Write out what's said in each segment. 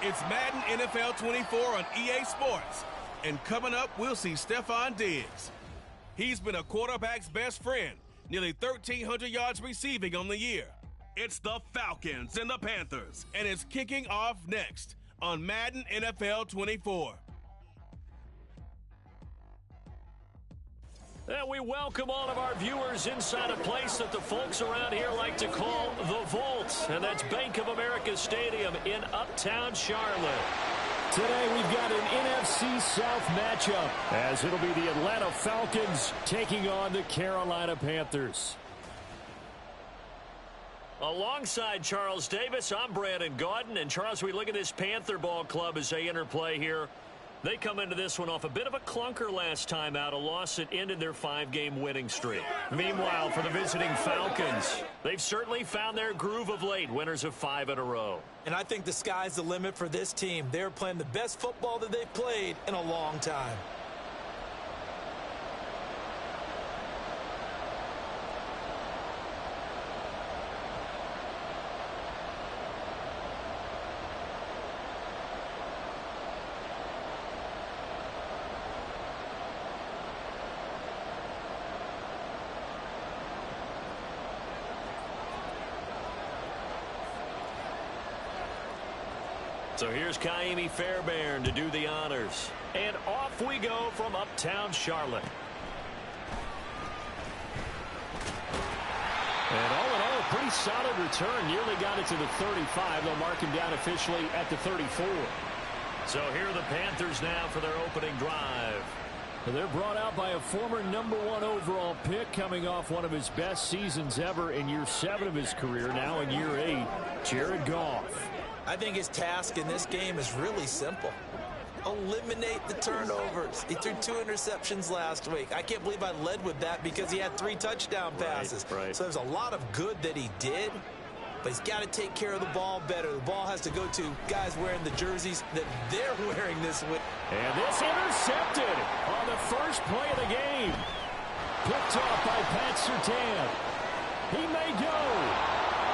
It's Madden NFL 24 on EA Sports. And coming up, we'll see Stephon Diggs. He's been a quarterback's best friend, nearly 1,300 yards receiving on the year. It's the Falcons and the Panthers, and it's kicking off next on Madden NFL 24. And we welcome all of our viewers inside a place that the folks around here like to call the Vault. And that's Bank of America Stadium in Uptown Charlotte. Today we've got an NFC South matchup, as it'll be the Atlanta Falcons taking on the Carolina Panthers. Alongside Charles Davis, I'm Brandon Gaudin. And Charles, we look at this Panther ball club as they interplay here. They come into this one off a bit of a clunker last time out, a loss that ended their 5-game winning streak. Meanwhile, for the visiting Falcons, they've certainly found their groove of late, winners of 5 in a row. And I think the sky's the limit for this team. They're playing the best football that they've played in a long time. So here's Kaimi Fairbairn to do the honors. And off we go from Uptown Charlotte. And all in all, a pretty solid return. Nearly got it to the 35. They'll mark him down officially at the 34. So here are the Panthers now for their opening drive. They're brought out by a former #1 overall pick, coming off one of his best seasons ever in year 7 of his career, now in year 8, Jared Goff. I think his task in this game is really simple. Eliminate the turnovers. He threw 2 interceptions last week. I can't believe I led with that because he had 3 touchdown passes. Right. So there's a lot of good that he did, but he's got to take care of the ball better. The ball has to go to guys wearing the jerseys that they're wearing this week. And this intercepted on the first play of the game. Picked off by Pat Surtain. He may go.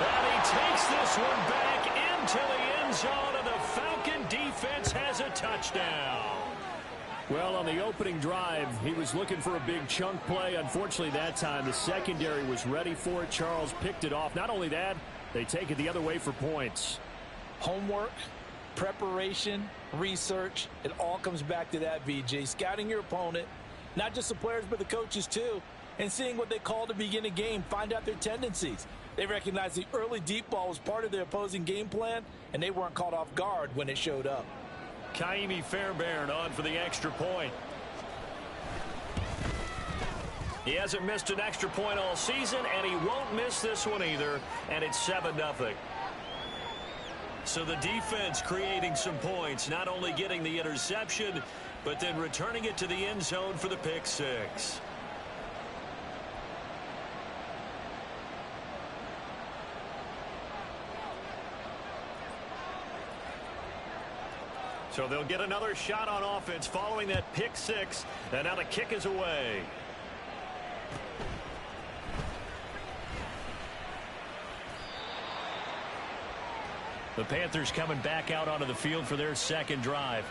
And he takes this one back into the end zone, and the Falcon defense has a touchdown. Well, on the opening drive, he was looking for a big chunk play. Unfortunately, that time, the secondary was ready for it. Charles picked it off. Not only that, they take it the other way for points. Homework, preparation, research, it all comes back to that, VJ. Scouting your opponent, not just the players, but the coaches too, and seeing what they call to begin a game, find out their tendencies. They recognized the early deep ball was part of their opposing game plan, and they weren't caught off guard when it showed up. Kaimi Fairbairn on for the extra point. He hasn't missed an extra point all season, and he won't miss this one either, and it's 7-0. So the defense creating some points, not only getting the interception, but then returning it to the end zone for the pick 6. So they'll get another shot on offense following that pick 6. And now the kick is away. The Panthers coming back out onto the field for their second drive.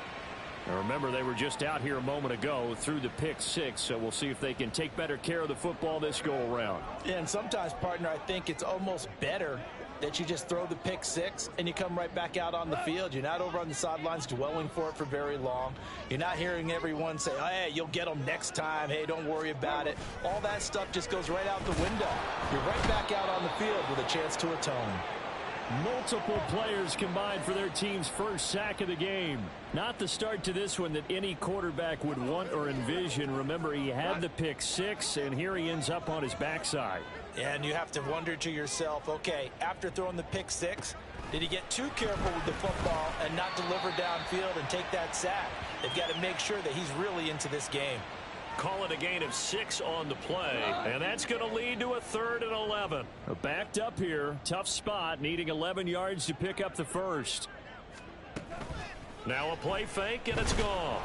Now remember, they were just out here a moment ago through the pick 6, so we'll see if they can take better care of the football this go-around. Yeah, and sometimes, partner, I think it's almost better that you just throw the pick 6 and you come right back out on the field. You're not over on the sidelines dwelling for it for very long. You're not hearing everyone say, oh, hey, you'll get them next time. Hey, don't worry about it. All that stuff just goes right out the window. You're right back out on the field with a chance to atone. Multiple players combined for their team's first sack of the game. Not the start to this one that any quarterback would want or envision. Remember, he had the pick 6, and here he ends up on his backside. And you have to wonder to yourself, okay, after throwing the pick 6, did he get too careful with the football and not deliver downfield and take that sack? They've got to make sure that he's really into this game. Call it a gain of 6 on the play, and that's going to lead to a 3rd and 11. Backed up here, tough spot, needing 11 yards to pick up the first. Now a play fake, and it's gone.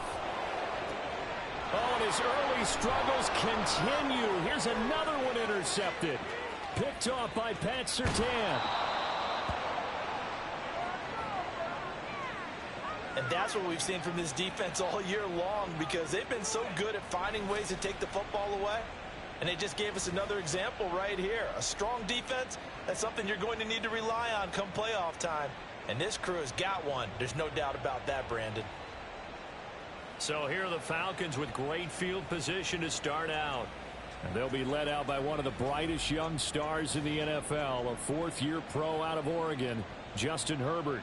Oh, and his early struggles continue. Here's another one intercepted. Picked off by Pat Surtain. And that's what we've seen from this defense all year long, because they've been so good at finding ways to take the football away. And they just gave us another example right here. A strong defense, that's something you're going to need to rely on come playoff time. And this crew has got one. There's no doubt about that, Brandon. So here are the Falcons with great field position to start out. And they'll be led out by one of the brightest young stars in the NFL, a fourth-year pro out of Oregon, Justin Herbert.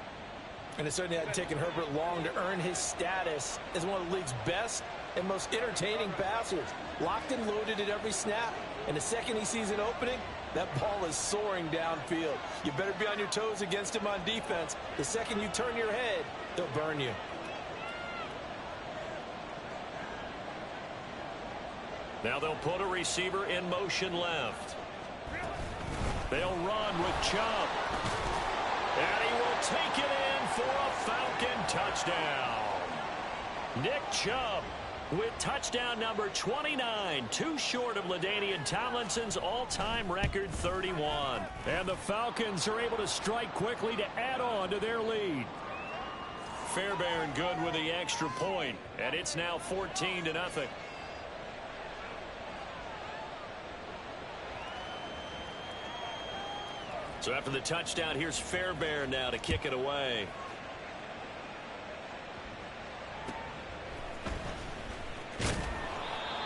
And it certainly hadn't taken Herbert long to earn his status as one of the league's best and most entertaining passers. Locked and loaded at every snap. And the second he sees an opening, that ball is soaring downfield. You better be on your toes against him on defense. The second you turn your head, they'll burn you. Now they'll put a receiver in motion left. They'll run with Chubb. And he will take it in for a Falcon touchdown. Nick Chubb with touchdown number 29, too short of LaDainian Tomlinson's all-time record 31. And the Falcons are able to strike quickly to add on to their lead. Fairbairn good with the extra point, and it's now 14-0. So after the touchdown, here's Fairbairn now to kick it away.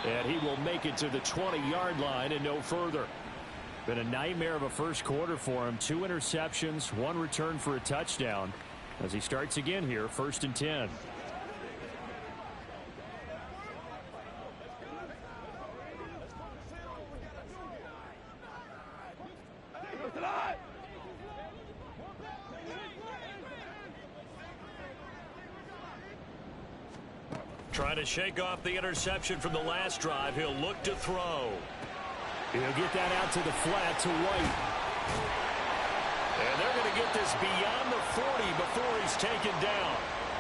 And he will make it to the 20-yard line and no further. Been a nightmare of a first quarter for him. 2 interceptions, 1 return for a touchdown. As he starts again here, 1st and 10. Trying to shake off the interception from the last drive. He'll look to throw. He'll get that out to the flat to White. And they're going to get this beyond the 40 before he's taken down.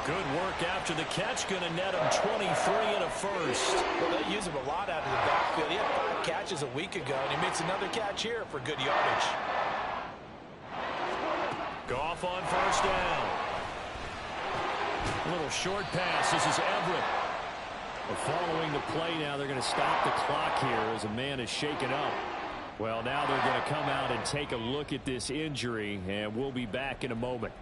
Good work after the catch. Going to net him 23 and a first. Well, they use him a lot out of the backfield. He had 5 catches a week ago, and he makes another catch here for good yardage. Goff on 1st down. A little short pass. This is Everett. Following the play now, they're going to stop the clock here as a man is shaken up. Well, now they're going to come out and take a look at this injury, and we'll be back in a moment.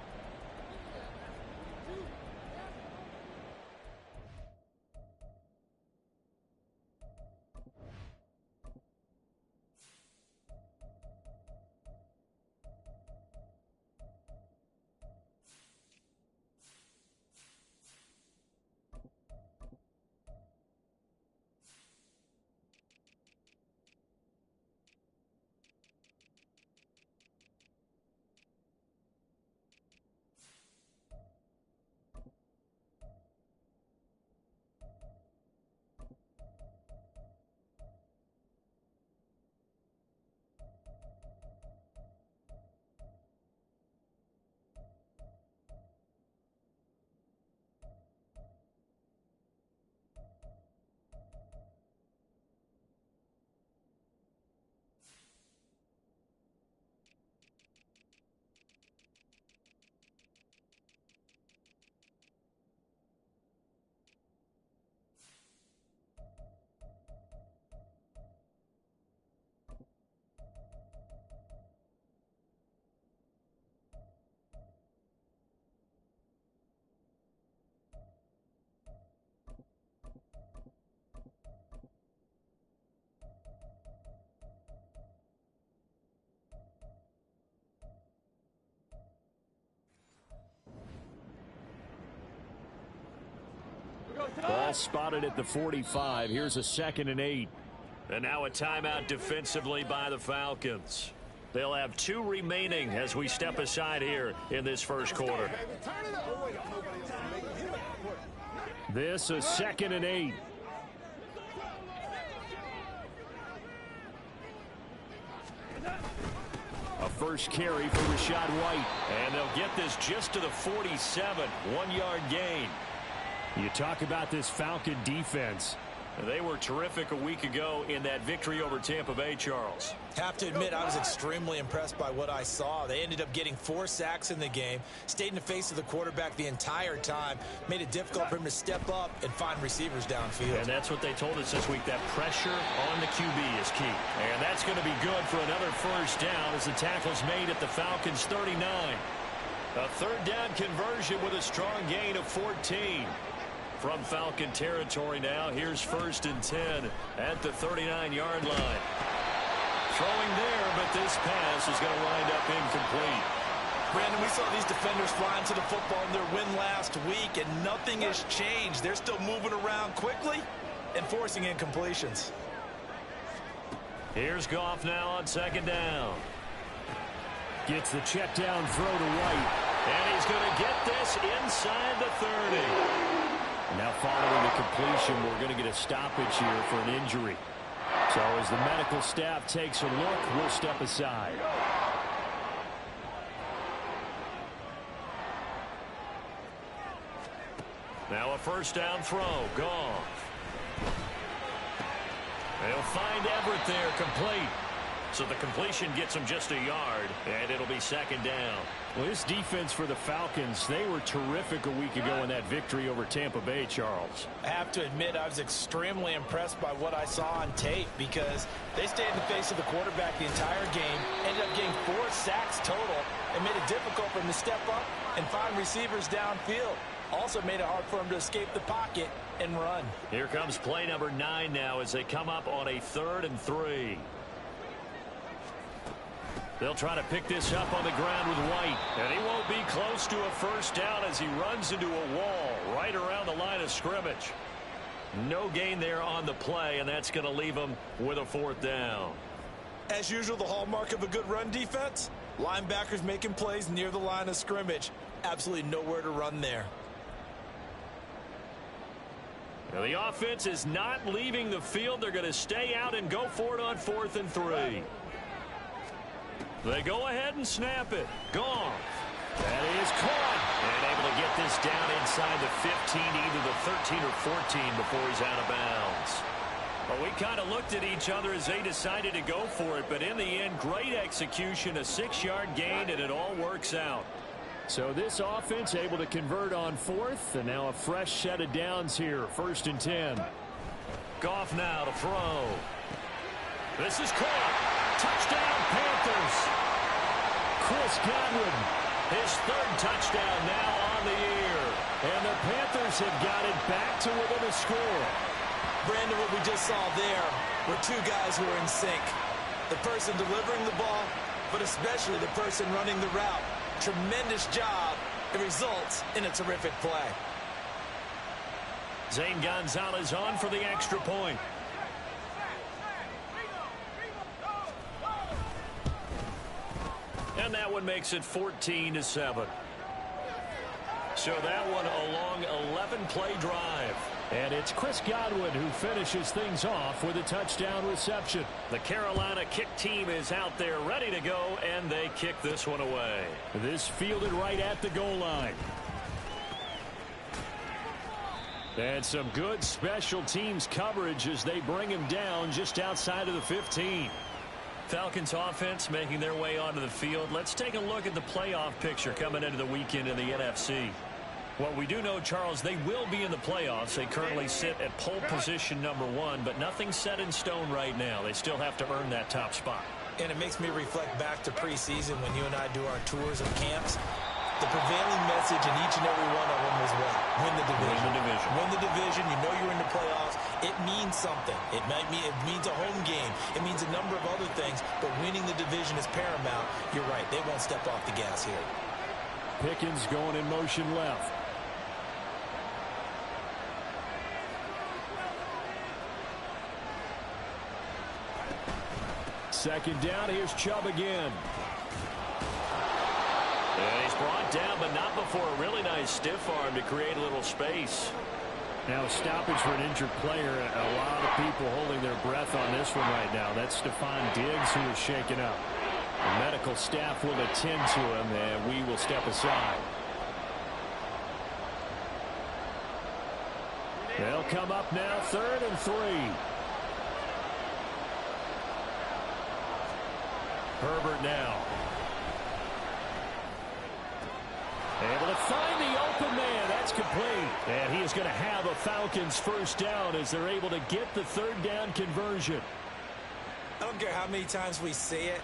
Ball spotted at the 45. Here's a 2nd and 8. And now a timeout defensively by the Falcons. They'll have 2 remaining as we step aside here in this first quarter. This a 2nd and 8. A first carry for Rachaad White. And they'll get this just to the 47. 1-yard gain. You talk about this Falcon defense. They were terrific a week ago in that victory over Tampa Bay, Charles. Have to admit, I was extremely impressed by what I saw. They ended up getting 4 sacks in the game, stayed in the face of the quarterback the entire time, made it difficult for him to step up and find receivers downfield. And that's what they told us this week, that pressure on the QB is key. And that's going to be good for another first down as the tackle's made at the Falcons' 39. A third down conversion with a strong gain of 14. From Falcon territory now, here's 1st and 10 at the 39-yard line. Throwing there, but this pass is going to wind up incomplete. Brandon, we saw these defenders flying to the football in their win last week, and nothing has changed. They're still moving around quickly and forcing incompletions. Here's Goff now on 2nd down. Gets the check down throw to White. And he's going to get this inside the 30. Now following the completion, we're going to get a stoppage here for an injury. So as the medical staff takes a look, we'll step aside. Now a first down throw. Goff. They'll find Everett there, complete. So the completion gets him just a yard, and it'll be 2nd down. Well, this defense for the Falcons, they were terrific a week ago in that victory over Tampa Bay, Charles. I have to admit, I was extremely impressed by what I saw on tape because they stayed in the face of the quarterback the entire game, ended up getting 4 sacks total, and made it difficult for him to step up and find receivers downfield. Also made it hard for him to escape the pocket and run. Here comes play number 9 now as they come up on a 3rd and 3. They'll try to pick this up on the ground with White. And he won't be close to a first down as he runs into a wall right around the line of scrimmage. No gain there on the play, and that's going to leave him with a 4th down. As usual, the hallmark of a good run defense, linebackers making plays near the line of scrimmage. Absolutely nowhere to run there. Now the offense is not leaving the field. They're going to stay out and go for it on 4th and 3. They go ahead and snap it. Goff. That is caught. And able to get this down inside the 15, either the 13 or 14 before he's out of bounds. Well, we kind of looked at each other as they decided to go for it, but in the end, great execution, a 6-yard gain, and it all works out. So this offense able to convert on 4th, and now a fresh set of downs here, 1st and 10. Goff now to throw. This is caught. Touchdown, Panthers. Chris Godwin. His 3rd touchdown now on the year. And the Panthers have got it back to within a score. Brandon, what we just saw there were 2 guys who are in sync. The person delivering the ball, but especially the person running the route. Tremendous job. It results in a terrific play. Zane Gonzalez on for the extra point. And that one makes it 14-7. So that one a long 11-play drive. And it's Chris Godwin who finishes things off with a touchdown reception. The Carolina kick team is out there ready to go, and they kick this one away. This fielded right at the goal line. And some good special teams coverage as they bring him down just outside of the 15. Falcons offense making their way onto the field. Let's take a look at the playoff picture coming into the weekend in the NFC. Well, we do know, Charles, they will be in the playoffs. They currently sit at pole position number 1, but nothing's set in stone right now. They still have to earn that top spot. And it makes me reflect back to preseason when you and I do our tours of camps. The prevailing message in each and every one of them was what? Win the division. Win the division. Win the division. You know you're in the playoffs. It means something. It means a home game. It means a number of other things, but winning the division is paramount. You're right. They won't step off the gas here. Pickens going in motion left. Second down, here's Chubb again. And he's brought down, but not before a really nice stiff arm to create a little space. Now a stoppage for an injured player. A lot of people holding their breath on this one right now. That's Stephon Diggs who is shaken up. The medical staff will attend to him, and we will step aside. They'll come up now, 3rd and 3. Herbert now. Able to find the open man. That's complete. And he is going to have a Falcons first down as they're able to get the 3rd down conversion. I don't care how many times we see it.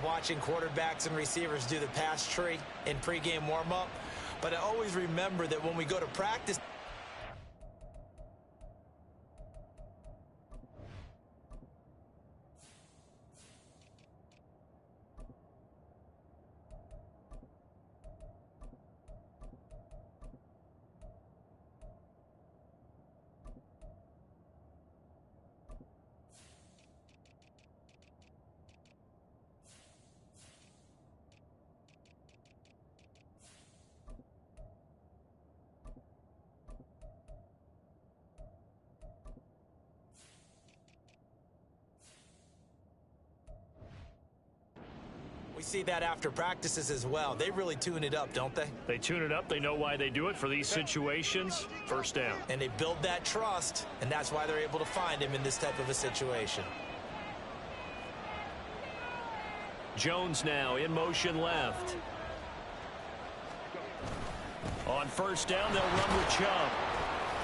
Watching quarterbacks and receivers do the pass tree in pregame warm-up, but I always remember that when we go to practice, we see that after practices as well. They really tune it up, don't they? They tune it up. They know why they do it for these situations. First down. And they build that trust, and that's why they're able to find him in this type of a situation. Jones now in motion left. On first down, they'll run with Chubb.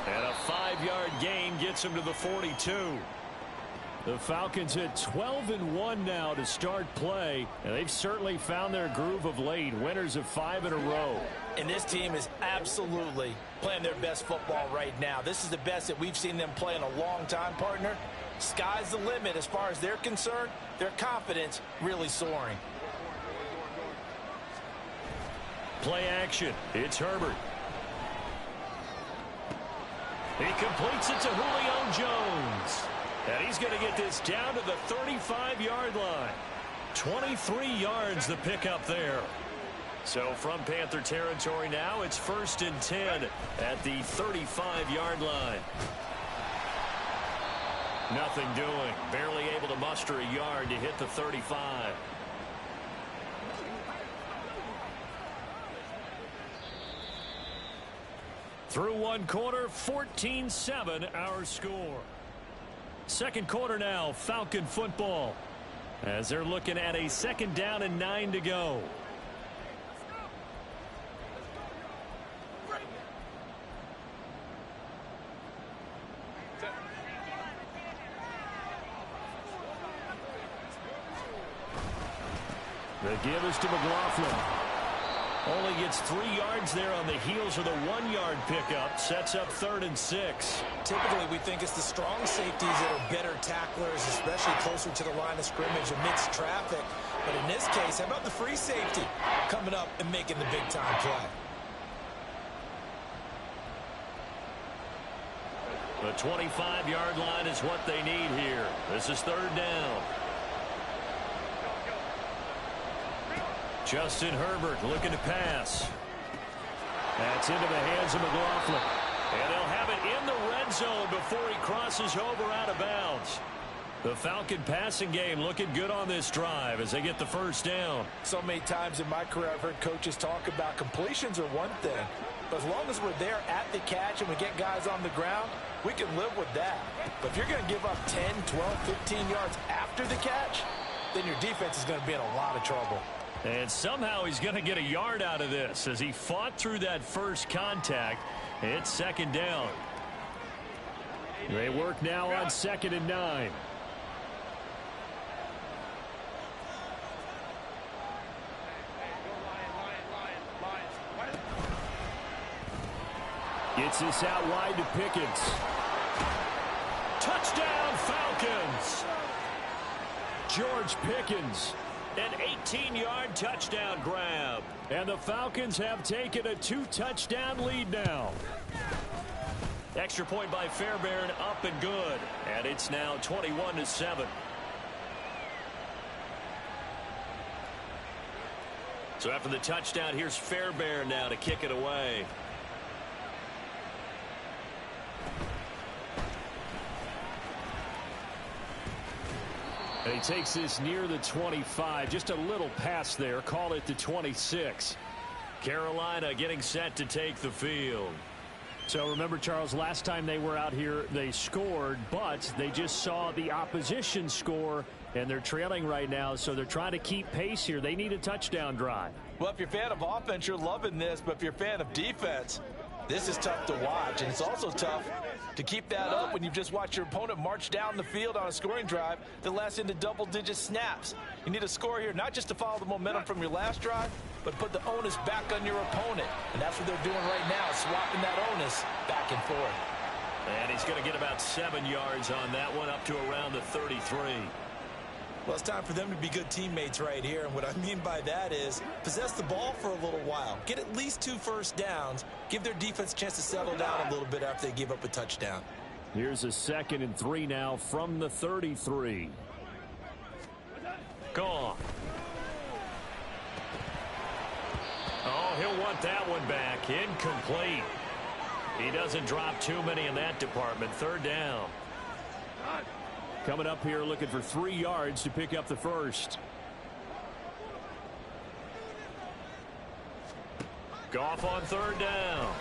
And a 5-yard gain gets him to the 42. The Falcons at 12-1 now to start play, and they've certainly found their groove of late. Winners of 5 in a row. And this team is absolutely playing their best football right now. This is the best that we've seen them play in a long time, partner. Sky's the limit as far as they're concerned. Their confidence really soaring. Play action. It's Herbert. He completes it to Julio Jones. And he's going to get this down to the 35-yard line. 23 yards the pickup there. So from Panther territory now, it's 1st and 10 at the 35-yard line. Nothing doing. Barely able to muster a yard to hit the 35. Through one quarter, 14-7 our score. Second quarter now, Falcon football, as they're looking at a 2nd down and 9 to go. The give is to McLaughlin. Only gets 3 yards there on the heels of the 1-yard pickup. Sets up 3rd and 6. Typically, we think it's the strong safeties that are better tacklers, especially closer to the line of scrimmage amidst traffic. But in this case, how about the free safety coming up and making the big-time play? The 25-yard line is what they need here. This is 3rd down. Justin Herbert looking to pass. That's into the hands of McLaughlin. And they'll have it in the red zone before he crosses over out of bounds. The Falcon passing game looking good on this drive as they get the 1st down. So many times in my career I've heard coaches talk about completions are one thing. But as long as we're there at the catch and we get guys on the ground, we can live with that. But if you're going to give up 10, 12, 15 yards after the catch, then your defense is going to be in a lot of trouble. And somehow he's going to get a yard out of this as he fought through that first contact. It's 2nd down. They work now on 2nd and 9. Gets this out wide to Pickens. Touchdown Falcons. George Pickens. An 18-yard touchdown grab. And the Falcons have taken a 2-touchdown lead now. Extra point by Fairbairn, up and good. And it's now 21-7. So after the touchdown, here's Fairbairn now to kick it away. And he takes this near the 25. Just a little pass there. Call it the 26. Carolina getting set to take the field. So remember, Charles, last time they were out here, they scored, but they just saw the opposition score, and they're trailing right now, so they're trying to keep pace here. They need a touchdown drive. Well, if you're a fan of offense, you're loving this, but if you're a fan of defense, this is tough to watch, and it's also tough to keep that up when you've just watched your opponent march down the field on a scoring drive that lasts into double-digit snaps. You need a score here, not just to follow the momentum from your last drive, but put the onus back on your opponent. And that's what they're doing right now, swapping that onus back and forth. And he's going to get about 7 yards on that one, up to around the 33. Well, it's time for them to be good teammates right here. And what I mean by that is possess the ball for a little while. Get at least 2 first downs. Give their defense a chance to settle down a little bit after they give up a touchdown. Here's a 2nd and 3 now from the 33. Gone. Oh, he'll want that one back. Incomplete. He doesn't drop too many in that department. 3rd down. Coming up here looking for 3 yards to pick up the first. Goff on 3rd down.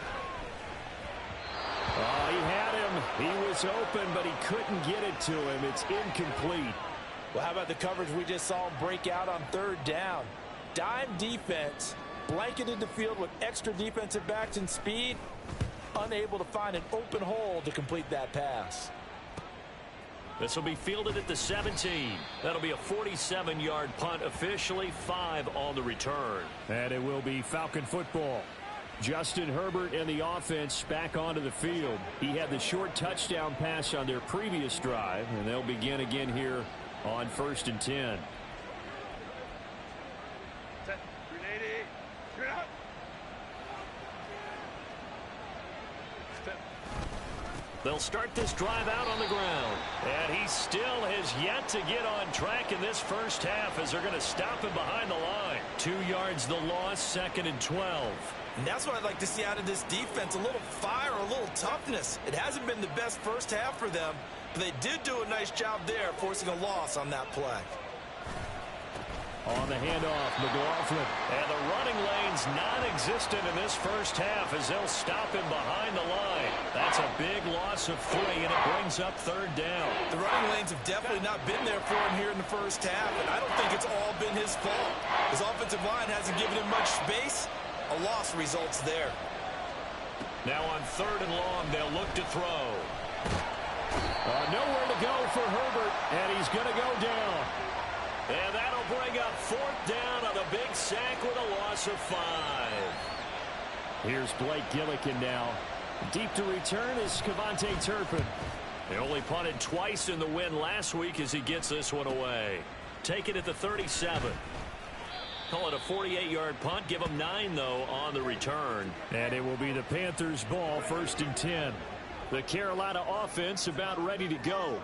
Oh, he had him. He was open, but he couldn't get it to him. It's incomplete. Well, how about the coverage we just saw him break out on 3rd down? Dime defense, blanketed the field with extra defensive backs and speed, unable to find an open hole to complete that pass. This will be fielded at the 17. That'll be a 47-yard punt, officially 5 on the return. And it will be Falcon football. Justin Herbert and the offense back onto the field. He had the short touchdown pass on their previous drive, and they'll begin again here on 1st and 10. They'll start this drive out on the ground. And he still has yet to get on track in this first half as they're going to stop him behind the line. 2 yards the loss, 2nd and 12. And that's what I'd like to see out of this defense, a little fire, a little toughness. It hasn't been the best first half for them, but they did do a nice job there, forcing a loss on that play. On the handoff, McLaughlin. And the running lane's non-existent in this first half as they'll stop him behind the line. That's a big loss of 3, and it brings up 3rd down. The running lanes have definitely not been there for him here in the first half, and I don't think it's all been his fault. His offensive line hasn't given him much space. A loss results there. Now on 3rd and long, they'll look to throw. Nowhere to go for Herbert, and he's going to go down. And that'll bring up 4th down on the big sack with a loss of 5. Here's Blake Gillikin now. Deep to return is Cavante Turpin. They only punted twice in the win last week as he gets this one away. Take it at the 37. Call it a 48-yard punt. Give them 9, though, on the return. And it will be the Panthers' ball, 1st and 10. The Carolina offense about ready to go.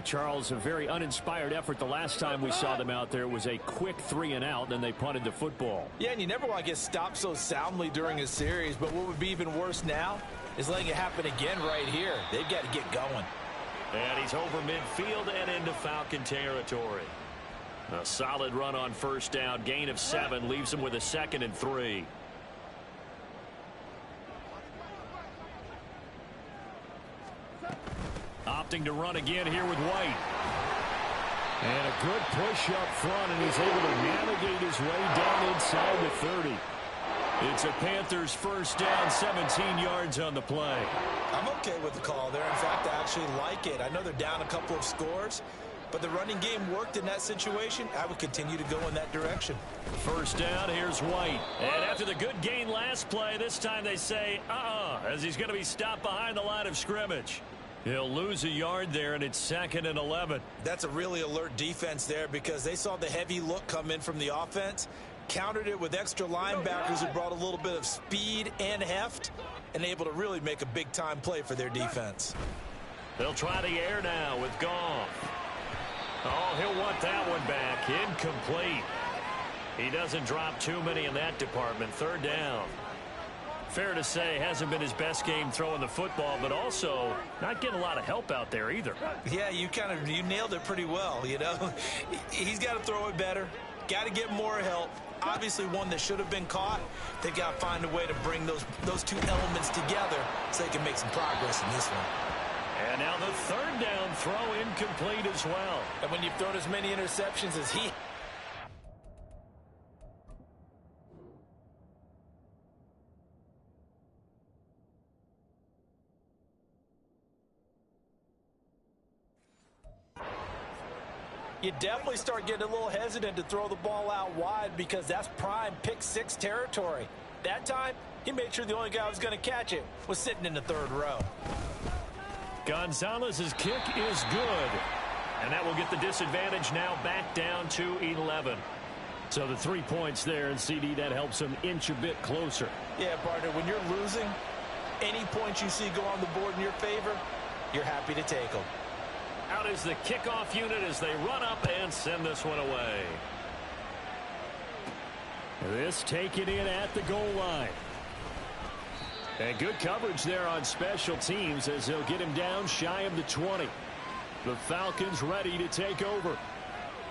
Charles, a very uninspired effort the last time we saw them out there. It was a quick 3 and out, then they punted the football. Yeah, and you never want to get stopped so soundly during a series, but what would be even worse now is letting it happen again right here. They've got to get going. And he's over midfield and into Falcon territory. A solid run on 1st down. Gain of 7 leaves him with a 2nd and 3. Opting to run again here with White. And a good push up front, and he's able to navigate his way down inside the 30. It's a Panthers 1st down, 17 yards on the play. I'm okay with the call there. In fact, I actually like it. I know they're down a couple of scores, but the running game worked in that situation. I would continue to go in that direction. 1st down, here's White. And after the good gain last play, this time they say, as he's going to be stopped behind the line of scrimmage. He'll lose a yard there, and it's 2nd and 11. That's a really alert defense there because they saw the heavy look come in from the offense, countered it with extra linebackers who brought a little bit of speed and heft, and able to really make a big-time play for their defense. They'll try the air now with Goff. Oh, he'll want that one back. Incomplete. He doesn't drop too many in that department. Third down. Fair to say, hasn't been his best game throwing the football, but also not getting a lot of help out there either. Yeah, you nailed it pretty well, you know. He's got to throw it better. Got to get more help. Obviously one that should have been caught. They got to find a way to bring those two elements together so they can make some progress in this one. And now the third down throw incomplete as well. And when you've thrown as many interceptions as he... You definitely start getting a little hesitant to throw the ball out wide because that's prime pick-6 territory. That time, he made sure the only guy who was going to catch it was sitting in the third row. Gonzalez's kick is good. And that will get the disadvantage now back down to 11. So the 3 points there, and CD, that helps him inch a bit closer. Yeah, partner, when you're losing, any points you see go on the board in your favor, you're happy to take them. Out is the kickoff unit as they run up and send this one away. This taken in at the goal line. And good coverage there on special teams as they'll get him down shy of the 20. The Falcons ready to take over.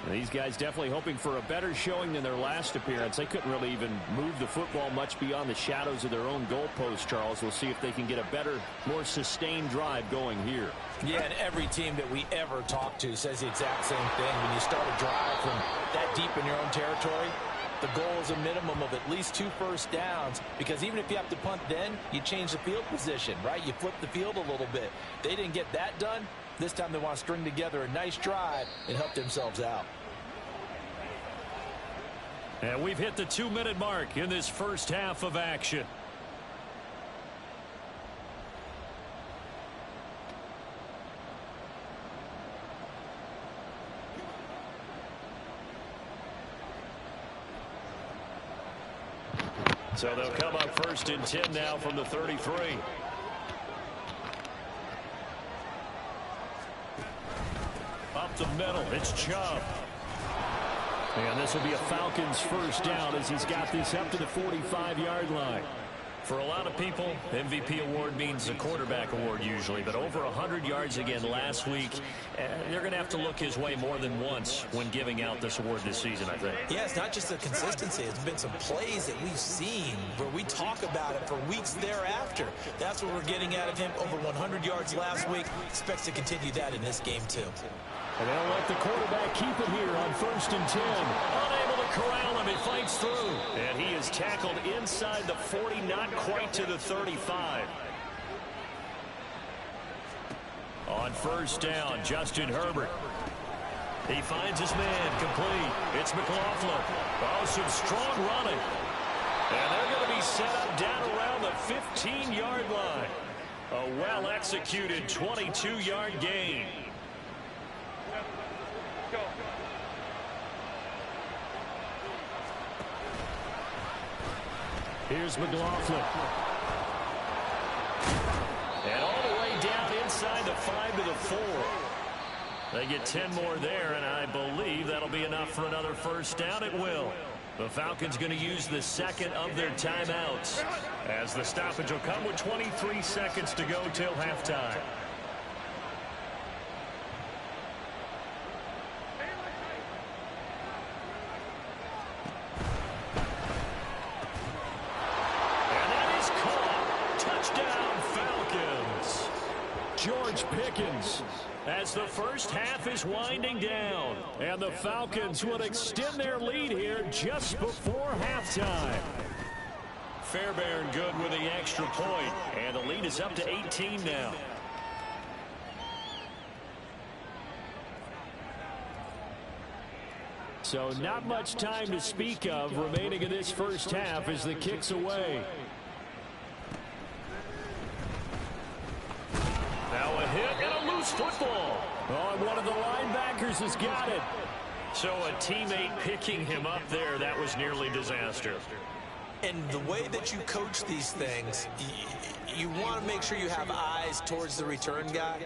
And these guys definitely hoping for a better showing than their last appearance. They couldn't really even move the football much beyond the shadows of their own goalpost, Charles. We'll see if they can get a better, more sustained drive going here. Yeah, and every team that we ever talk to says the exact same thing. When you start a drive from that deep in your own territory, the goal is a minimum of at least 2 first downs, because even if you have to punt then, you change the field position, right? You flip the field a little bit. They didn't get that done. This time they want to string together a nice drive and help themselves out. And we've hit the 2-minute mark in this first half of action. So they'll come up 1st and 10 now from the 33. Up the middle, it's Chubb. And this will be a Falcons first down as he's got this up to the 45-yard line. For a lot of people, MVP award means a quarterback award usually, but over 100 yards again last week. They're going to have to look his way more than once when giving out this award this season, I think. Yeah, it's not just the consistency. It's been some plays that we've seen where we talk about it for weeks thereafter. That's what we're getting out of him. Over 100 yards last week. Expects to continue that in this game, too. And they'll let the quarterback keep it here on 1st and 10. Unable to corral him. He fights through. And he is tackled inside the 40, not quite to the 35. On 1st down, Justin Herbert. He finds his man complete. It's McLaughlin. Oh, some strong running. And they're going to be set up down around the 15-yard line. A well-executed 22-yard gain. Here's McLaughlin. And all the way down inside the 5 to the 4. They get 10 more there, and I believe that'll be enough for another first down. It will. The Falcons going to use the second of their timeouts, as the stoppage will come with 23 seconds to go till halftime. George Pickens as the first half is winding down. And the Falcons would extend their lead here just before halftime. Fairbairn good with the extra point. And the lead is up to 18 now. So not much time to speak of remaining in this first half as the kick's away. Now a hit and a loose football. Oh, one of the linebackers has got it. So a teammate picking him up there, that was nearly disaster. And the way that you coach these things, you want to make sure you have eyes towards the return guy.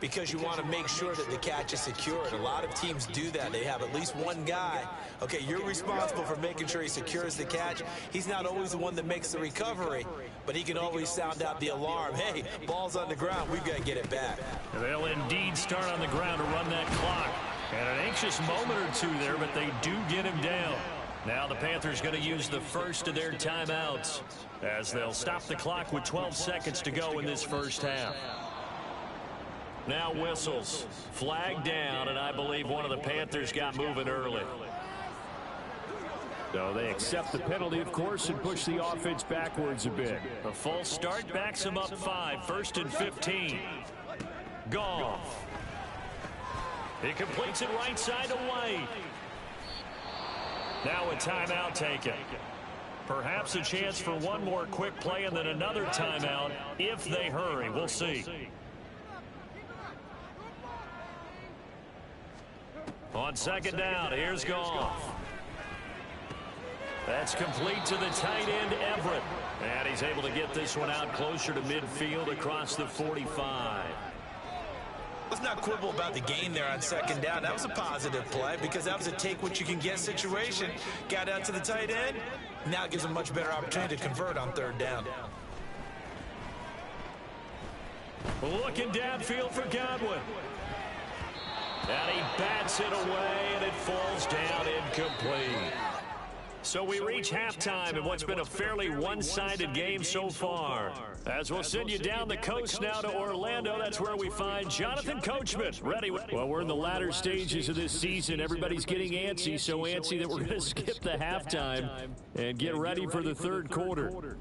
because you want to make sure that the catch is secured. A lot of teams do that. They have at least one guy. Okay, you're responsible for making sure he secures the catch. He's not always the one that makes the recovery, but he can always sound out the alarm. Hey, ball's on the ground. We've got to get it back. They'll indeed start on the ground to run that clock. And an anxious moment or two there, but they do get him down. Now the Panthers going to use the first of their timeouts as they'll stop the clock with 12 seconds to go in this first half. Now whistles. Flag down, and I believe one of the Panthers got moving early. So they accept the penalty, of course, and push the offense backwards a bit. A false start backs them up 5. 1st and 15. Goff. He completes it right side to White. Now a timeout taken. Perhaps a chance for one more quick play and then another timeout if they hurry. We'll see. On second down, here's Goff. That's complete to the tight end, Everett. And he's able to get this one out closer to midfield across the 45. Let's not quibble about the gain there on second down. That was a positive play because that was a take-what-you-can-get situation. Got out to the tight end. Now it gives him a much better opportunity to convert on third down. Looking downfield for Godwin. And he bats it away, and it falls down incomplete. So we reach halftime in what's been a fairly one-sided game so far. As we'll send you down the coast now to Orlando, that's where we find Jonathan Coachman ready. Well, we're in the latter stages of this season. Everybody's getting antsy, so antsy that we're going to skip the halftime and get ready for the third quarter.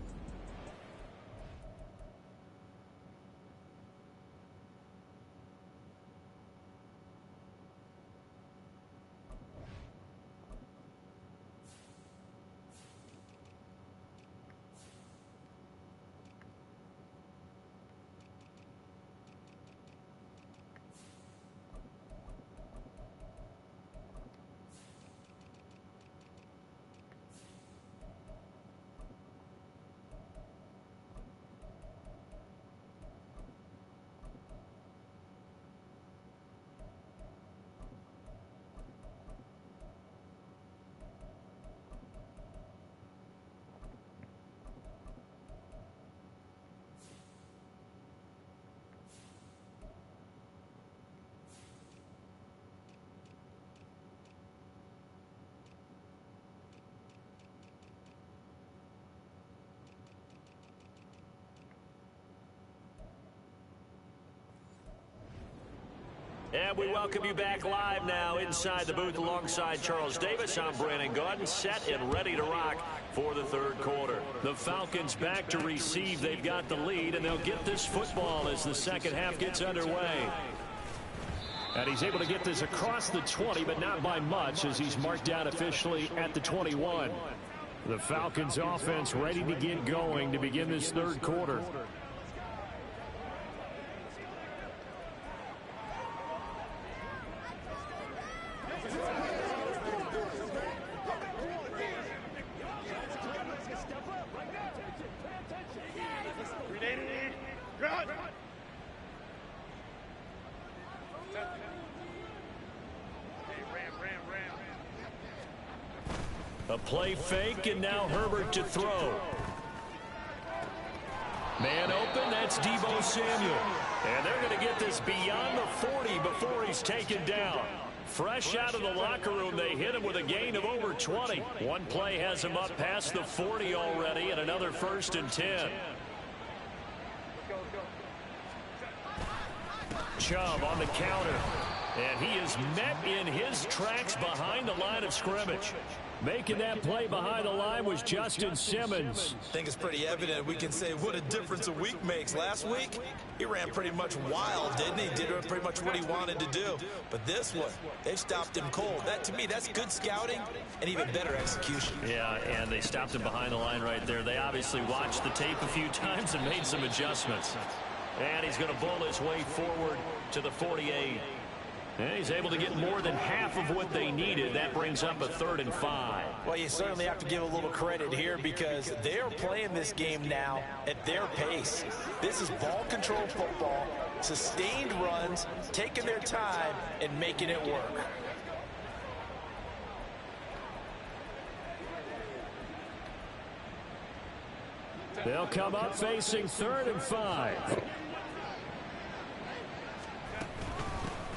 And we welcome you back live now inside the booth alongside Charles Davis. I'm Brandon Gaudin, set and ready to rock for the third quarter. The Falcons back to receive. They've got the lead, and they'll get this football as the second half gets underway. And he's able to get this across the 20, but not by much, as he's marked down officially at the 21. The Falcons offense ready to get going to begin this third quarter. A play fake, and now Herbert to throw. Man open, that's Deebo Samuel. And they're going to get this beyond the 40 before he's taken down. Fresh out of the locker room, they hit him with a gain of over 20. One play has him up past the 40 already, and another 1st and 10. Chubb on the counter. And he is met in his tracks behind the line of scrimmage. Making that play behind the line was Justin Simmons. I think it's pretty evident. We can say what a difference a week makes. Last week, he ran pretty much wild, didn't he? Did pretty much what he wanted to do. But this one, they've stopped him cold. That, to me, that's good scouting and even better execution. Yeah, and they stopped him behind the line right there. They obviously watched the tape a few times and made some adjustments. And he's going to bowl his way forward to the 48. And he's able to get more than half of what they needed. That brings up a 3rd and 5. Well, you certainly have to give a little credit here because they're playing this game now at their pace. This is ball control football, sustained runs, taking their time, and making it work. They'll come up facing 3rd and 5.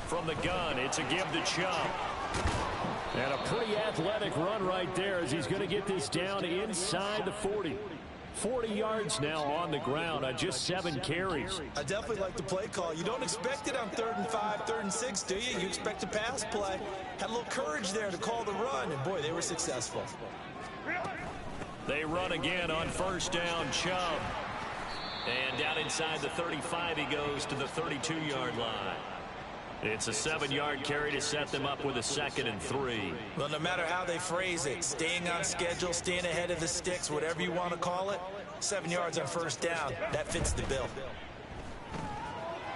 From the gun, it's a give to Chubb. And a pretty athletic run right there as he's going to get this down inside the 40. 40 yards now on the ground on just 7 carries. I definitely like the play call. You don't expect it on 3rd and 5, 3rd and 6, do you? You expect a pass play. Had a little courage there to call the run, and boy, they were successful. They run again on 1st down, Chubb. And down inside the 35, he goes to the 32-yard line. It's a 7-yard carry to set them up with a 2nd and 3. Well, no matter how they phrase it, staying on schedule, staying ahead of the sticks, whatever you want to call it, 7 yards on 1st down, that fits the bill.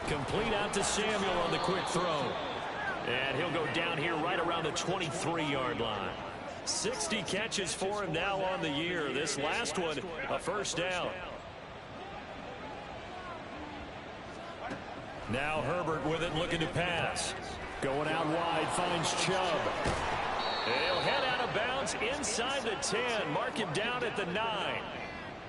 Complete out to Samuel on the quick throw. And he'll go down here right around the 23-yard line. 60 catches for him now on the year. This last one, a 1st down. Now Herbert with it, looking to pass. Going out wide, finds Chubb. He'll head out of bounds inside the 10. Mark him down at the 9.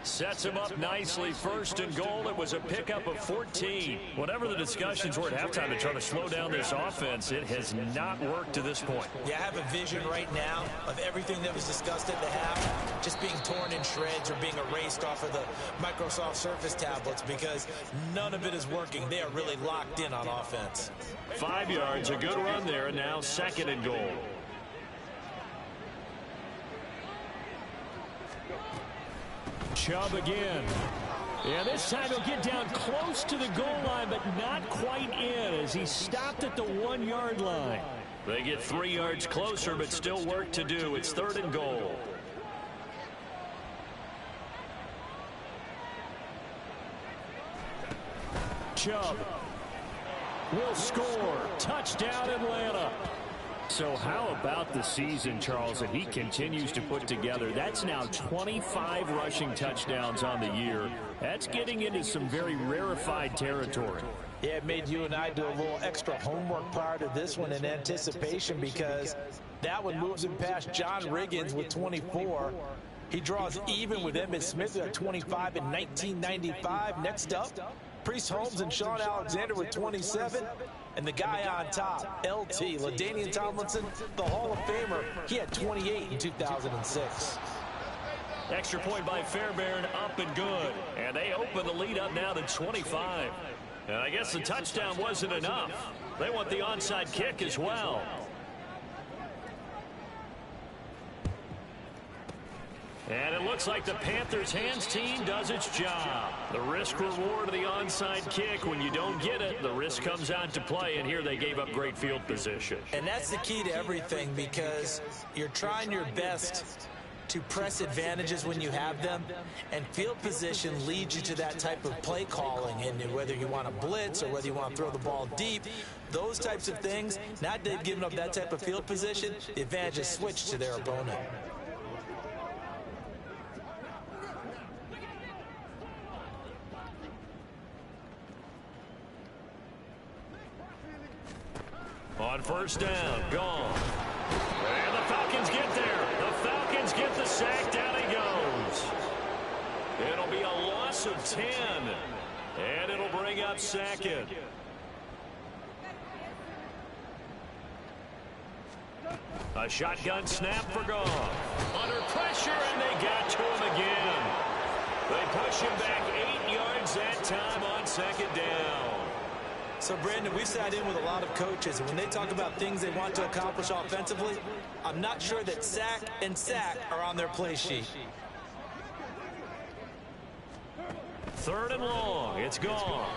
Sets him up nicely. 1st and goal. It was a pickup of 14. Whatever the discussions were at halftime to try to slow down this offense, it has not worked to this point. Yeah, I have a vision right now of everything that was discussed at the half just being torn in shreds or being erased off of the Microsoft Surface tablets because none of it is working. They are really locked in on offense. 5 yards, a good run there, and now 2nd and goal. Chubb again. And this time he'll get down close to the goal line, but not quite in as he stopped at the 1-yard line. They get 3 yards closer, but still work to do. It's 3rd and goal. Chubb will score. Touchdown, Atlanta. So how about the season, Charles, that he continues to put together? That's now 25 rushing touchdowns on the year. That's getting into some very rarefied territory. Yeah, it made you and I do a little extra homework prior to this one in anticipation because that one moves him past John Riggins with 24. He draws even with Emmitt Smith at 25 in 1995. Next up, Priest Holmes and Sean Alexander with 27. And the guy on top, LT, LaDainian Tomlinson, the Hall of Famer, he had 28 in 2006. Extra point by Fairbairn, up and good. And they open the lead up now to 25. And I guess the touchdown wasn't enough. They want the onside kick as well. And it looks like the Panthers' hands team does its job. The risk reward of the onside kick. When you don't get it, the risk comes out to play, and here they gave up great field position. And that's the key to everything because you're trying your best to press advantages when you have them, and field position leads you to that type of play calling. And whether you want to blitz or whether you want to throw the ball deep, those types of things, now they've given up that type of field position, the advantage is switched to their opponent. On 1st down, gone. And the Falcons get there. The Falcons get the sack. Down he goes. It'll be a loss of 10. And it'll bring up 2nd. A shotgun snap for Goff. Under pressure, and they got to him again. They push him back 8 yards that time on 2nd down. So, Brandon, we've sat in with a lot of coaches, and when they talk about things they want to accomplish offensively, I'm not sure that sack and sack are on their play sheet. 3rd and long. It's gone.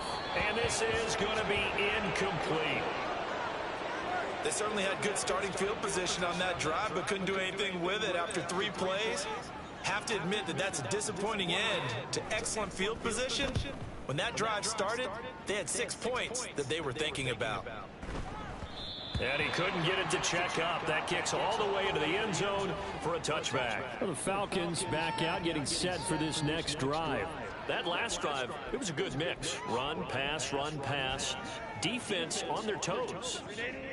And this is going to be incomplete. They certainly had good starting field position on that drive, but couldn't do anything with it after 3 plays. Have to admit that that's a disappointing end to excellent field position. When that drive started, they had 6 points that they were thinking about. And he couldn't get it to check up. That kicks all the way into the end zone for a touchback. Well, the Falcons back out, getting set for this next drive. That last drive, it was a good mix. Run, pass, defense on their toes.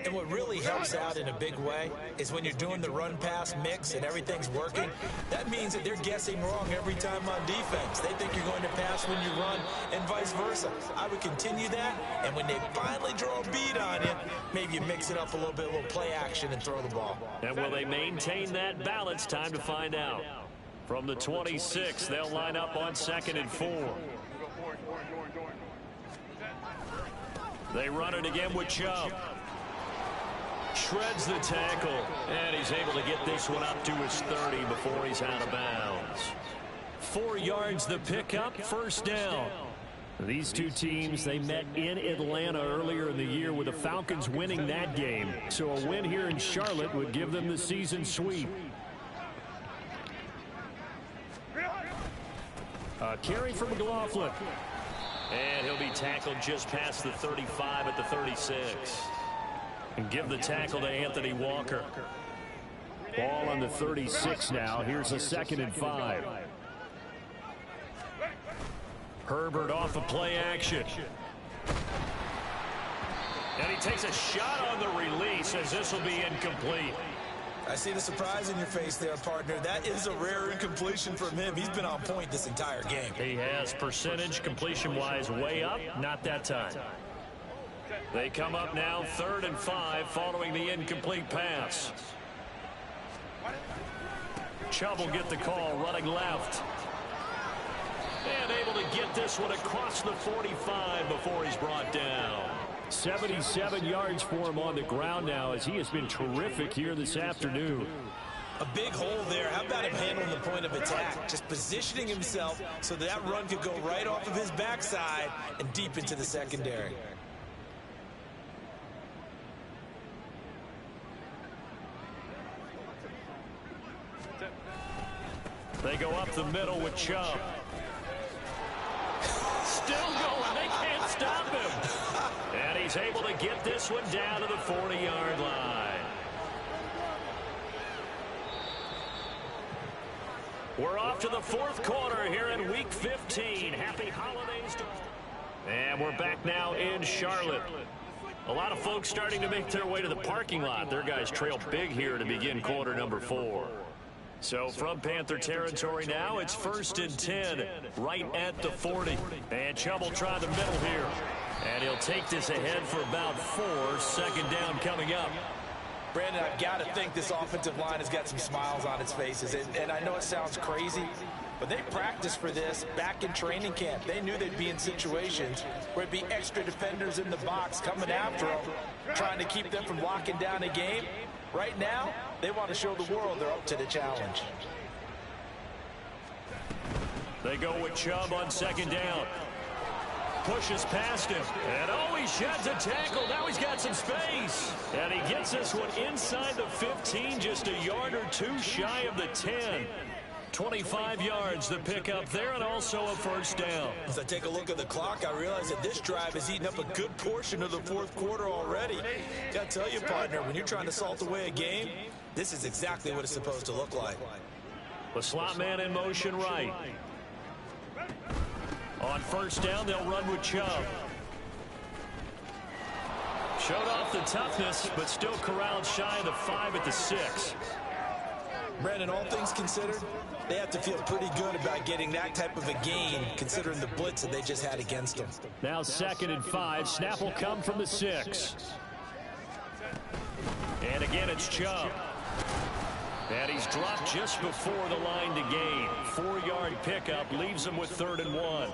And what really helps out in a big way is when you're doing the run-pass mix and everything's working, that means that they're guessing wrong every time on defense. They think you're going to pass when you run and vice versa. I would continue that, and when they finally draw a bead on you, maybe you mix it up a little bit, a little play action and throw the ball. And will they maintain that balance? Time to find out. From the 26, they'll line up on 2nd and 4. They run it again with Chubb. Shreds the tackle, and he's able to get this one up to his 30 before he's out of bounds. 4 yards the pickup, first down. These two teams, they met in Atlanta earlier in the year with the Falcons winning that game. So a win here in Charlotte would give them the season sweep. A carry from McLaughlin. And he'll be tackled just past the 35 at the 36. And give the tackle to Anthony Walker. Ball on the 36 now. Here's a 2nd and 5. Herbert off of play action. And he takes a shot on the release as this will be incomplete. I see the surprise in your face there, partner. That is a rare incompletion from him. He's been on point this entire game. He has percentage completion-wise way up. Not that time. They come up now 3rd and 5 following the incomplete pass. Chubb will get the call running left. And able to get this one across the 45 before he's brought down. 77 yards for him on the ground now as he has been terrific here this afternoon. A big hole there. How about him handling the point of attack? Just positioning himself so that run could go right off of his backside and deep into the secondary. They go up the middle with Chubb. Still going. They can't stop him. And he's able to get this one down to the 40-yard line. We're off to the 4th quarter here in Week 15. Happy holidays to... And we're back now in Charlotte. A lot of folks starting to make their way to the parking lot. Their guys trail big here to begin quarter number 4. So from Panther territory now, it's 1st and 10, right at the 40. And Chubb will try the middle here. And he'll take this ahead for about 4. 2nd down coming up. Brandon, I've got to think this offensive line has got some smiles on its faces. And I know it sounds crazy, but they practiced for this back in training camp. They knew they'd be in situations where it'd be extra defenders in the box coming after them, trying to keep them from locking down a game. Right now, they want to show the world they're up to the challenge. They go with Chubb on 2nd down. Pushes past him. And oh, he sheds a tackle. Now he's got some space. And he gets this one inside the 15, just a yard or 2 shy of the 10. 25 yards the pickup there, and also a 1st down. As I take a look at the clock, I realize that this drive has eaten up a good portion of the 4th quarter already. Got to tell you, partner, when you're trying to salt away a game, this is exactly what it's supposed to look like. The slot man in motion right. On 1st down, they'll run with Chubb. Showed off the toughness, but still corralled shy of the 5 at the 6. Brandon, all things considered, they have to feel pretty good about getting that type of a gain, considering the blitz that they just had against them. Now 2nd and 5. Snap will come from the 6. And again, it's Chubb. And he's dropped just before the line to gain. 4-yard pickup leaves him with 3rd and 1.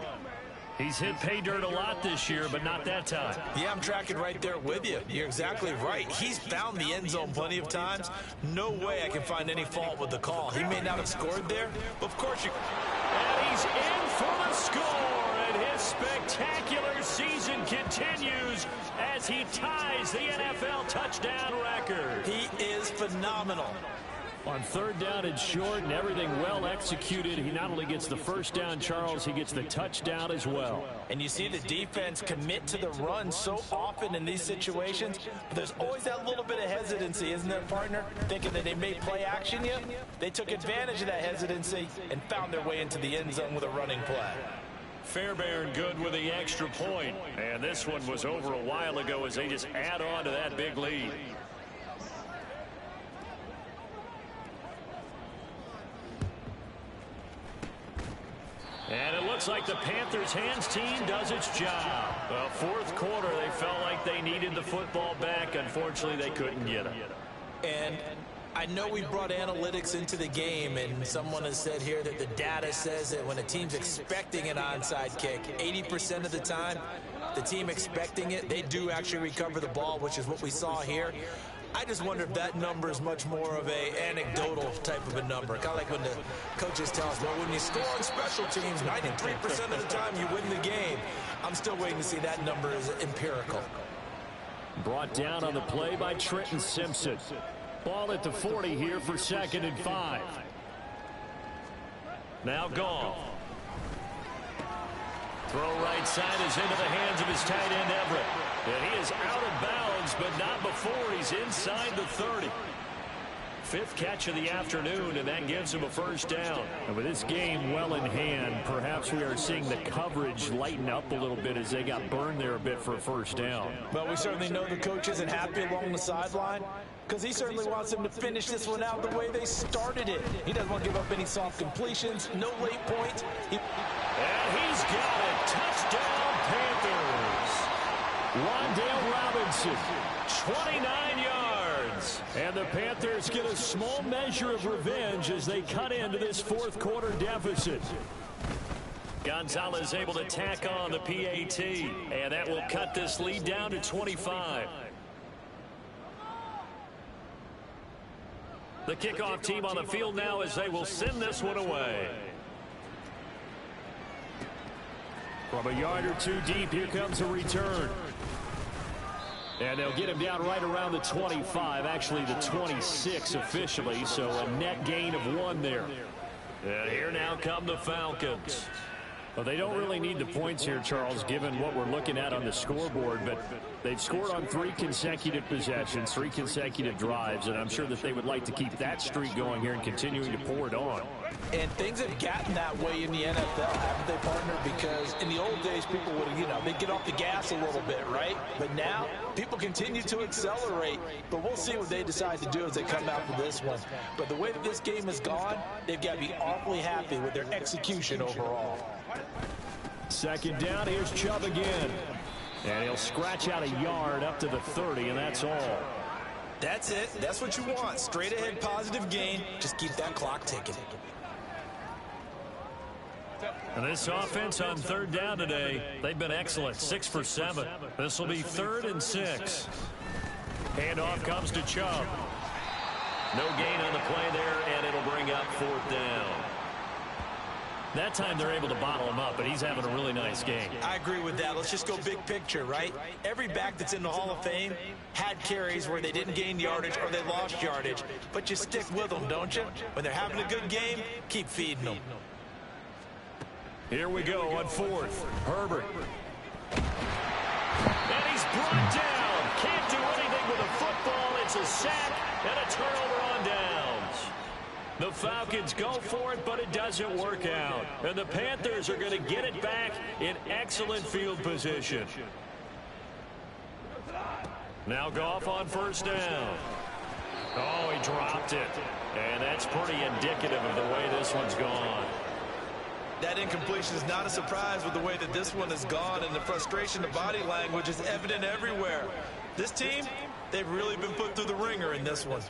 He's hit pay dirt a lot this year, but not that time. Yeah, I'm tracking right there with you. You're exactly right. He's found the end zone plenty of times. No way I can find any fault with the call. He may not have scored there, but of course you... And he's in for the score, and his spectacular season continues as he ties the NFL touchdown record. He is phenomenal. On third down and short and everything well executed, he not only gets the first down, Charles, he gets the touchdown as well. And you see the defense commit to the run so often in these situations, but there's always that little bit of hesitancy, isn't there, partner? Thinking that they may play action you. They took advantage of that hesitancy and found their way into the end zone with a running play. Fairbairn good with the extra point. And this one was over a while ago as they just add on to that big lead. And it looks like the Panthers hands team does its job. Well, fourth quarter, they felt like they needed the football back. Unfortunately, they couldn't get it. And I know we brought analytics into the game, and someone has said here that the data says that when a team's expecting an onside kick, 80% of the time, the team expecting it, they do actually recover the ball, which is what we saw here. I just wonder if that number is much more of a anecdotal type of a number. Kind of like when the coaches tell us, well, when you score on special teams, 93% of the time you win the game. I'm still waiting to see that number is empirical. Brought down on the play by Trenton Simpson. Ball at the 40 here for 2nd and 5. Now Goff. Throw right side is into the hands of his tight end Everett. And he is out of bounds, but not before he's inside the 30. 5th catch of the afternoon, and that gives him a first down. And with this game well in hand, perhaps we are seeing the coverage lighten up a little bit as they got burned there a bit for a first down. Well, we certainly know the coach isn't happy along the sideline because he certainly wants them to finish this one out the way they started it. He doesn't want to give up any soft completions, no late points. And he's got it. Touchdown, Panthers. Wan'Dale Robinson, 29 yards. And the Panthers get a small measure of revenge as they cut into this fourth quarter deficit. Gonzalez able to tack on the PAT, and that will cut this lead down to 25. The kickoff team on the field now as they will send this one away. From a yard or two deep, here comes a return. And they'll get him down right around the 25, actually the 26 officially, so a net gain of 1 there. And here now come the Falcons. Well, they don't really need the points here, Charles, given what we're looking at on the scoreboard, but they've scored on 3 consecutive possessions, 3 consecutive drives, and I'm sure that they would like to keep that streak going here and continuing to pour it on. And things have gotten that way in the NFL, haven't they, partner? Because in the old days, people would, they'd get off the gas a little bit, right? But now, people continue to accelerate. But we'll see what they decide to do as they come out for this one. But the way that this game has gone, they've got to be awfully happy with their execution overall. 2nd down, here's Chubb again. And he'll scratch out a yard up to the 30, and that's all. That's it. That's what you want. Straight ahead positive gain. Just keep that clock ticking. And this offense on 3rd down today, they've been excellent, 6 for 7. This will be 3rd and 6. Handoff comes to Chubb. No gain on the play there, and it'll bring up 4th down. That time they're able to bottle him up, but he's having a really nice game. I agree with that. Let's just go big picture, right? Every back that's in the Hall of Fame had carries where they didn't gain yardage or they lost yardage. But you stick with them, don't you? When they're having a good game, keep feeding them. Here we go on 4th. Herbert. And he's brought down. Can't do anything with the football. It's a sack and a turnover on downs. The Falcons go for it, but it doesn't work out. And the Panthers are going to get it back in excellent field position. Now Goff on 1st down. Oh, he dropped it. And that's pretty indicative of the way this one's gone. That incompletion is not a surprise with the way that this one has gone, and the frustration, the body language is evident everywhere. This team, they've really been put through the ringer in this one.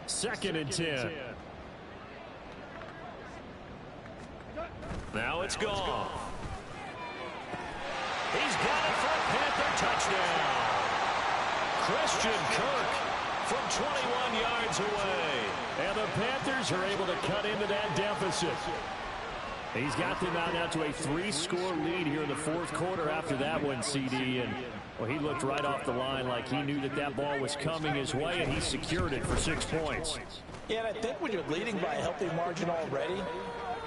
2nd and 10. Now it's gone. He's got it for a Panther touchdown. Christian Kirk from 21 yards away. And the Panthers are able to cut into that deficit. He's got them out now to a 3-score lead here in the fourth quarter after that one, CD. And well, he looked right off the line like he knew that that ball was coming his way, and he secured it for 6 points. Yeah, and I think when you're leading by a healthy margin already,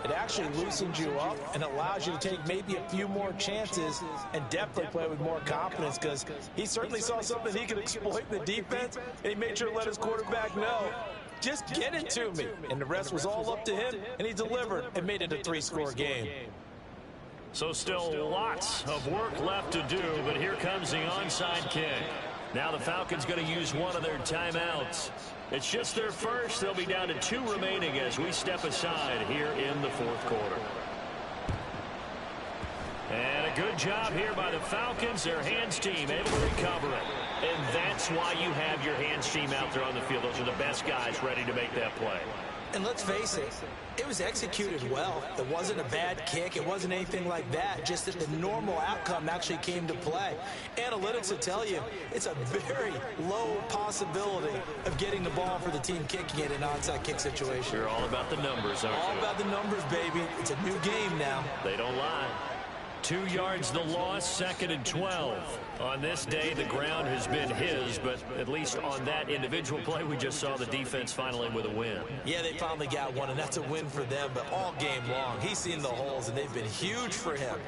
it actually loosens you up and allows you to take maybe a few more chances and definitely play with more confidence, because he certainly saw something he could exploit in the defense, and he made sure to let his quarterback know, just get it to me. And the rest was all up to him, and he delivered and made it a 3-score game. So still lots of work left to do, but here comes the onside kick. Now the Falcons going to use one of their timeouts. It's just their first. They'll be down to 2 remaining as we step aside here in the fourth quarter. And a good job here by the Falcons. Their hands team able to recover it. And that's why you have your hands team out there on the field. Those are the best guys ready to make that play. And let's face it, it was executed well. It wasn't a bad kick. It wasn't anything like that. Just that the normal outcome actually came to play. Analytics will tell you it's a very low possibility of getting the ball for the team kicking it in an onside kick situation. You're all about the numbers, aren't you? All about the numbers, baby. It's a new game now. They don't lie. 2 yards the loss, 2nd and 12. On this day, the ground has been his, but at least on that individual play, we just saw the defense finally with a win. Yeah, they finally got one, and that's a win for them, but all game long, he's seen the holes, and they've been huge for him.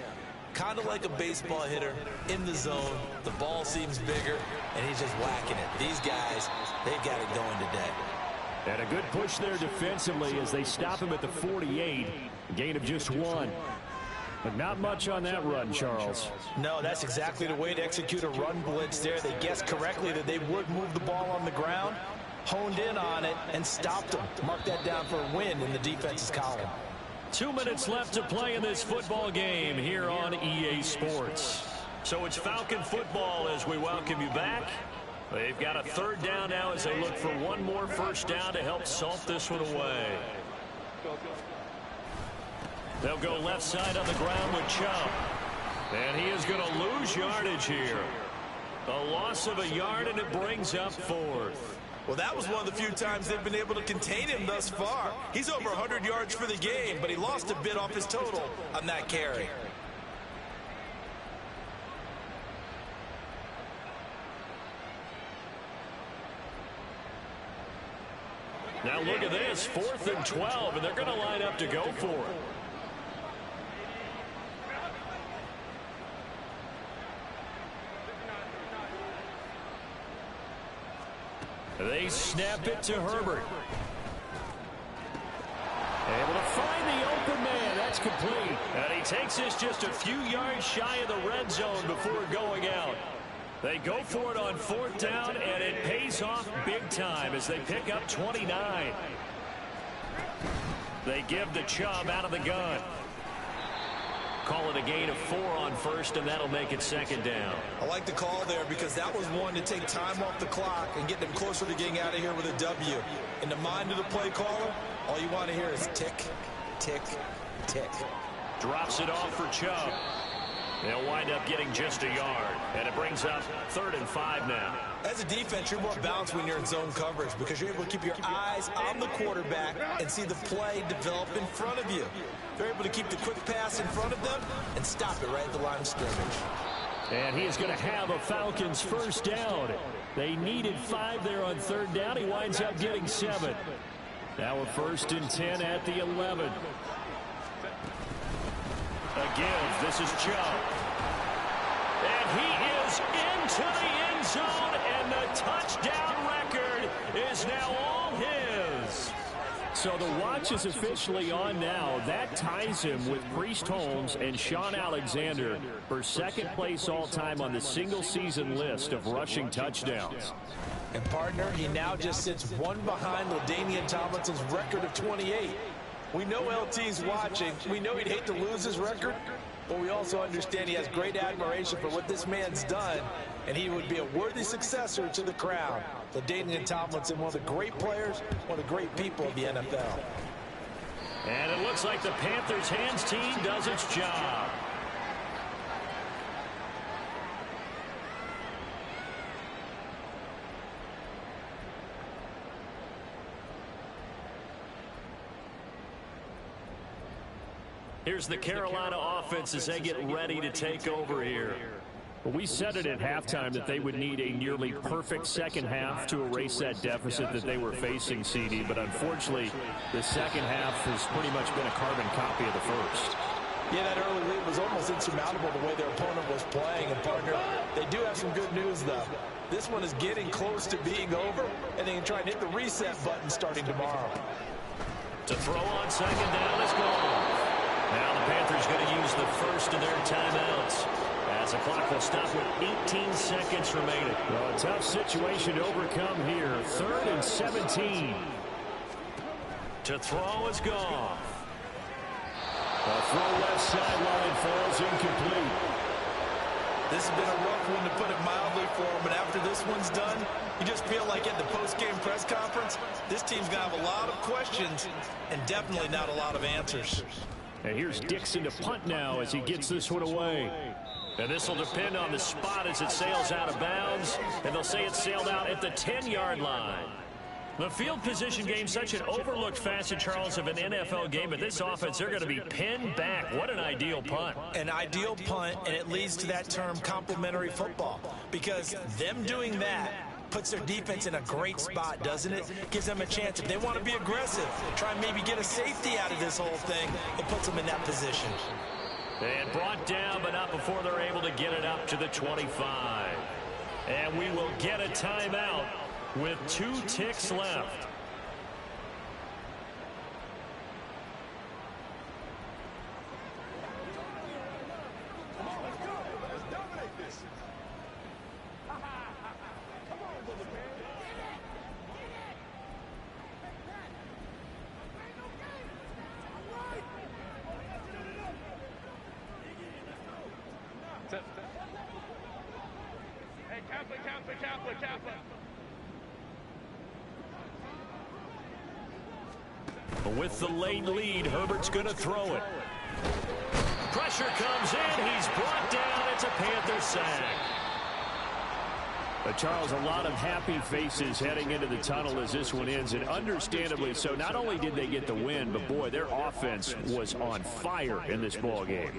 Kind of like a baseball hitter in the zone. The ball seems bigger, and he's just whacking it. These guys, they've got it going today. And a good push there defensively as they stop him at the 48. Gain of just 1. But not much on that run, Charles. No, that's exactly the way to execute a run blitz there. They guessed correctly that they would move the ball on the ground, honed in on it, and stopped them. Mark that down for a win in the defense's column. 2 minutes left to play in this football game here on EA Sports. So it's Falcon football as we welcome you back. They've got a 3rd down now as they look for one more first down to help salt this one away. They'll go left side on the ground with Chubb. And he is going to lose yardage here. A loss of a yard, and it brings up 4th. Well, that was one of the few times they've been able to contain him thus far. He's over 100 yards for the game, but he lost a bit off his total on that carry. Now look at this, 4th and 12, and they're going to line up to go for it. They snap it to Herbert. Able to find the open man. That's complete. And he takes this just a few yards shy of the red zone before going out. They go for it on 4th down, and it pays off big time as they pick up 29. They give the Chubb out of the gun. Call it a gain of 4 on 1st, and that'll make it 2nd down. I like the call there because that was one to take time off the clock and get them closer to getting out of here with a W. In the mind of the play caller, all you want to hear is tick, tick, tick. Drops it off for Chubb. They'll wind up getting just a yard, and it brings up 3rd and 5 now. As a defense, you're more balanced when you're in zone coverage because you're able to keep your eyes on the quarterback and see the play develop in front of you. They're able to keep the quick pass in front of them and stop it right at the line of scrimmage. And he is going to have a Falcons first down. They needed 5 there on 3rd down. He winds up getting 7. Now a 1st and 10 at the 11. A give. This is Chubb. And he is into the end zone, and the touchdown record is now all his. So the watch is officially on now. That ties him with Priest Holmes and Sean Alexander for 2nd place all-time on the single-season list of rushing touchdowns. And, partner, he now just sits one behind LaDainian Tomlinson's record of 28. We know LT's watching. We know he'd hate to lose his record, but we also understand he has great admiration for what this man's done, and he would be a worthy successor to the crown. LaDainian Tomlinson, one of the great players, one of the great people of the NFL. And it looks like the Panthers' hands team does its job. Here's the Carolina offense as they get ready to take over here. Well, we said it at halftime that they would need a nearly perfect second half to erase that deficit that they were facing, CD. But unfortunately, the second half has pretty much been a carbon copy of the first. Yeah, that early lead was almost insurmountable the way their opponent was playing. And, partner, they do have some good news, though. This one is getting close to being over, and they can try and hit the reset button starting tomorrow. To throw on second down is gone. Now the Panthers going to use the first of their timeouts, as the clock will stop with 18 seconds remaining. Well, a tough situation to overcome here. 3rd and 17. To throw is gone. The throw left sideline falls incomplete. This has been a rough one, to put it mildly, for them. But after this one's done, you just feel like at the post-game press conference, this team's going to have a lot of questions and definitely not a lot of answers. And here's Dixon to punt now as he gets this one away. And this will depend on the spot as it sails out of bounds. And they'll say it sailed out at the 10-yard line. The field position game, such an overlooked facet, Charles, of an NFL game. But this offense, they're going to be pinned back. What an ideal punt. An ideal punt, and it leads to that term complementary football. Because them doing that puts their defense in a great spot, doesn't it? Gives them a chance. If they want to be aggressive, try and maybe get a safety out of this whole thing, it puts them in that position. And brought down, but not before they're able to get it up to the 25. And we will get a timeout with 2 ticks left. With the late lead, Herbert's going to throw it. Pressure comes in. He's brought down. It's a Panther sack. Charles, a lot of happy faces heading into the tunnel as this one ends, and understandably so. Not only did they get the win, but boy, their offense was on fire in this ball game.